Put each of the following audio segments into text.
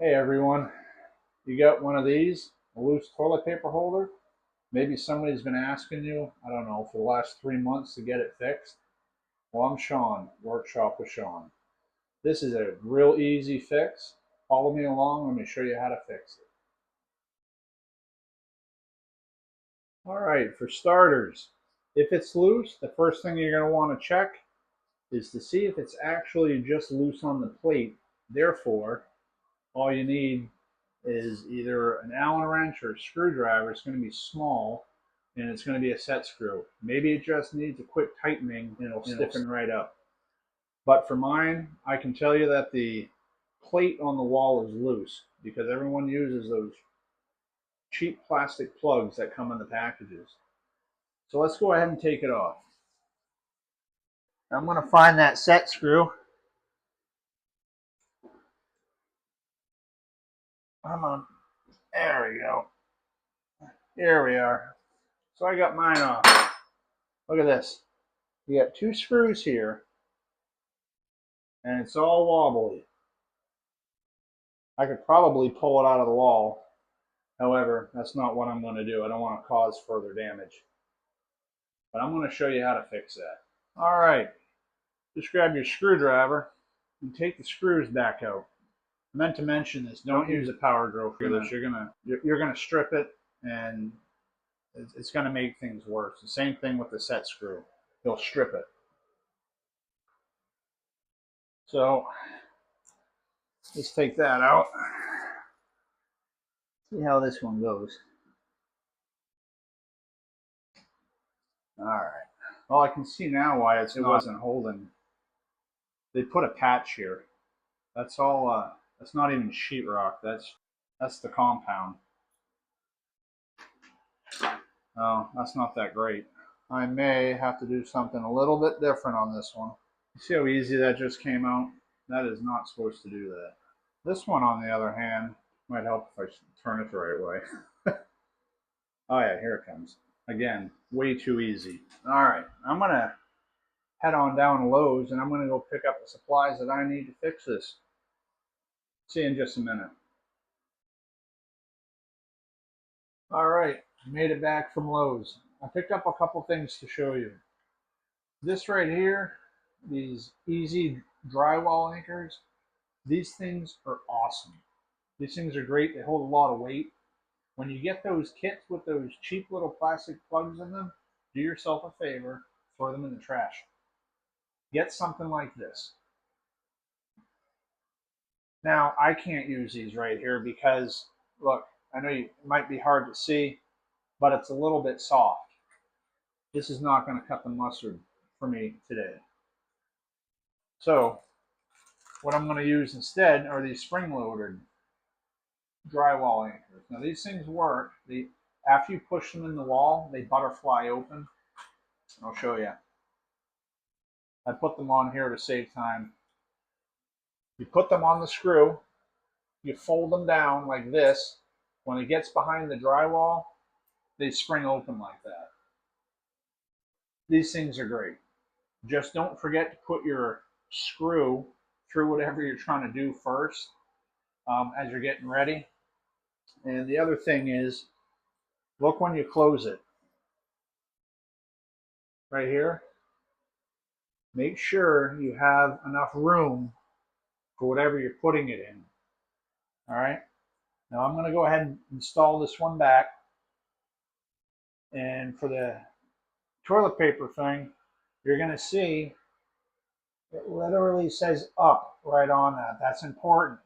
Hey everyone, you got one of these, a loose toilet paper holder? Maybe somebody's been asking you, I don't know, for the last 3 months to get it fixed. Well, I'm Sean, Workshop with Sean. This is a real easy fix. Follow me along, let me show you how to fix it. All right, for starters, if it's loose, the first thing you're going to want to check is to see if it's actually just loose on the plate. Therefore, all you need is either an Allen wrench or a screwdriver. It's going to be small and it's going to be a set screw. Maybe it just needs a quick tightening and it'll stiffen right up. But for mine, I can tell you that the plate on the wall is loose because everyone uses those cheap plastic plugs that come in the packages. So let's go ahead and take it off. I'm going to find that set screw. Come on. There we go. Here we are. So I got mine off. Look at this. You got two screws here, and it's all wobbly. I could probably pull it out of the wall. However, that's not what I'm going to do. I don't want to cause further damage. But I'm going to show you how to fix that. All right. Just grab your screwdriver and take the screws back out. I meant to mention this. Don't use a power drill for this. You're gonna strip it, and it's gonna make things worse. The same thing with the set screw. You'll strip it. So let's take that out. See how this one goes. All right. Well, I can see now why it wasn't holding. They put a patch here. That's all. That's not even sheetrock. That's the compound. Oh, that's not that great. I may have to do something a little bit different on this one. You see how easy that just came out? That is not supposed to do that. This one, on the other hand, might help if I turn it the right way. Oh yeah, here it comes. Again, way too easy. All right, I'm gonna head on down to Lowe's and I'm gonna go pick up the supplies that I need to fix this. See you in just a minute. All right, made it back from Lowe's. I picked up a couple things to show you. This right here, these easy drywall anchors, these things are awesome. These things are great. They hold a lot of weight. When you get those kits with those cheap little plastic plugs in them, do yourself a favor, throw them in the trash. Get something like this. Now, I can't use these right here because, look, I know it might be hard to see, but it's a little bit soft. This is not going to cut the mustard for me today. So, what I'm going to use instead are these spring-loaded drywall anchors. Now, these things work. After you push them in the wall, they butterfly open. I'll show you. I put them on here to save time. You put them on the screw, you fold them down like this. When it gets behind the drywall, they spring open like that. These things are great. Just don't forget to put your screw through whatever you're trying to do first as you're getting ready. And the other thing is, look when you close it. Right here, make sure you have enough room for whatever you're putting it in. All right. Now I'm going to go ahead and install this one back. And for the toilet paper thing, you're going to see it literally says up right on that. That's important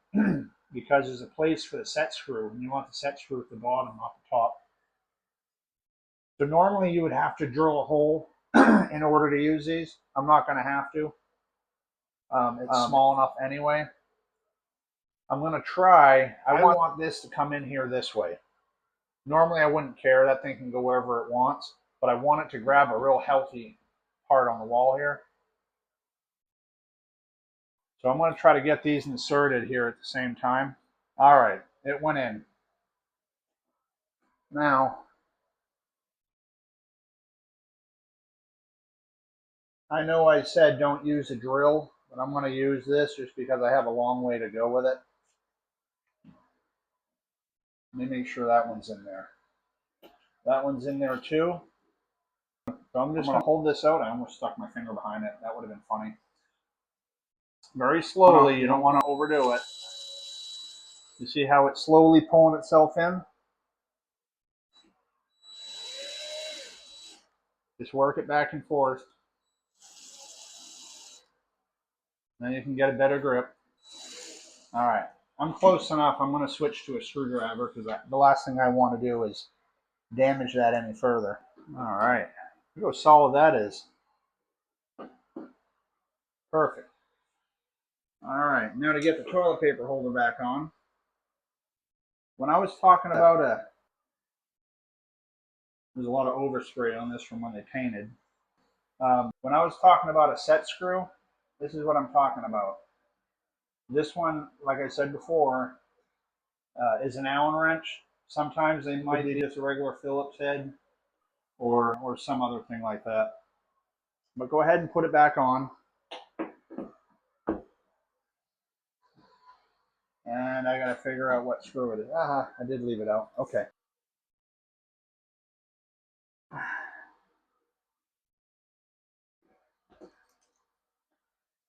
because there's a place for the set screw, and you want the set screw at the bottom, not the top. So normally you would have to drill a hole in order to use these. I'm not going to have to. It's small enough anyway. I'm going to try. I want this to come in here this way. Normally I wouldn't care. That thing can go wherever it wants. But I want it to grab a real healthy part on the wall here. So I'm going to try to get these inserted here at the same time. All right, it went in. Now, I know I said don't use a drill, but I'm going to use this just because I have a long way to go with it. Let me make sure that one's in there. That one's in there too. So I'm just going to hold this out. I almost stuck my finger behind it. That would have been funny. Very slowly. You don't want to overdo it. You see how it's slowly pulling itself in? Just work it back and forth. Then you can get a better grip. All right. I'm close enough. I'm going to switch to a screwdriver because the last thing I want to do is damage that any further. All right. Look how solid that is. Perfect. All right. Now to get the toilet paper holder back on. When I was talking about there's a lot of overspray on this from when they painted. When I was talking about a set screw, this is what I'm talking about. This one, like I said before, is an Allen wrench. Sometimes they might be just a regular Phillips head or some other thing like that. But go ahead and put it back on. And I gotta figure out what screw it is. I did leave it out. Okay.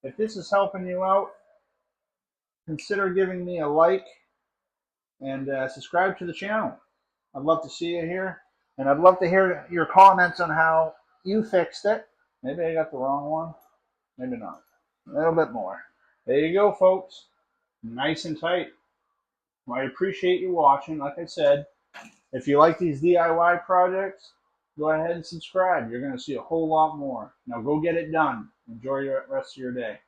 If this is helping you out, consider giving me a like and subscribe to the channel. I'd love to see you here. And I'd love to hear your comments on how you fixed it. Maybe I got the wrong one. Maybe not. A little bit more. There you go, folks. Nice and tight. Well, I appreciate you watching. Like I said, if you like these DIY projects, go ahead and subscribe. You're going to see a whole lot more. Now go get it done. Enjoy the rest of your day.